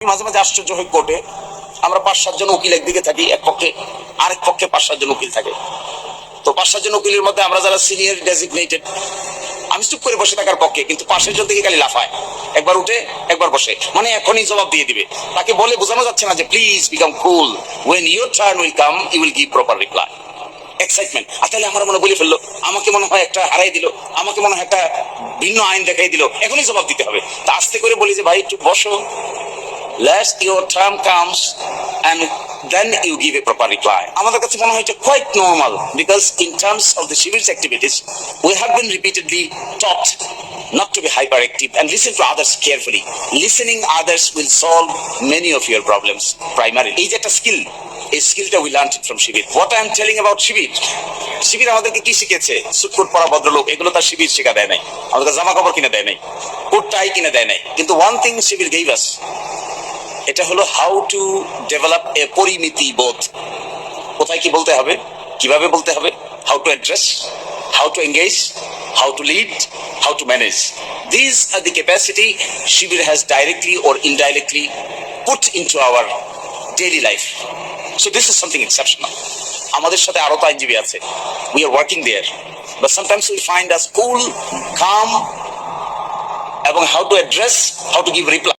মাঝে মাঝে আশ্চর্য হয়ে কোর্টে আমরা 5-7 জন উকিল একদিকে থাকি, এক পক্ষে আরেক পক্ষে 5-7 জন উকিল থাকে। তো 5-7 জন উকিলের মধ্যে আমরা যারা সিনিয়র ডেজিগনেটেড, আমি চুপ করে বসে থাকার পক্ষে, কিন্তু পাশের জন থেকে খালি লাফায়, একবার উঠে একবার বসে, মানে এখনই জবাব দিয়ে দিবে। তাকে বলে বোঝানো যাচ্ছে না যে please become cool, when your turn will come you will give proper reply. Excitement. আর তাহলে আমার মনে বলে ফেললো, আমাকে মনে হয় একটা হারাই দিল, আমাকে মনে হয় একটা ভিন্ন আইন দেখাই দিল, এখনই জবাব দিতে হবে। তা আস্তে করে বলি যে ভাই একটু বসো, let your term comes and then you give a proper reply. আমাদের কাছে মনে হয় এটা quite normal, because in terms of the civil's activities we have been repeatedly taught not to be hyperactive and listen to others carefully. Listening others will solve many of your problems primarily. এই যে একটা skill, এই স্কিলটা we learned it from Shibir. What I am telling about শিবির, শিবির আমাদেরকে কি শিখেছে? সুটকোট পরা ভদ্রলোক, এগুলো তার শিবির শেখা দেয় নাই, আমাদের জামা কাপড় কিনে দেয় নাই, কোট টাই কিনে দেয় নাই, কিন্তু one thing শিবির gave us, এটা হলো হাউ টু ডেভেলপ এ পরিমিতি বোধ। কোথায় কি বলতে হবে, কিভাবে বলতে হবে, how to address, how to engage, how to lead, how to manage. This are the capacity শিবির has directly or indirectly put into our daily life. So this is something exceptional. আমাদের সাথে আরো তো আইনজীবী আছে, we are working there, but sometimes we find us cool, calm, এবং how to address, how to give reply.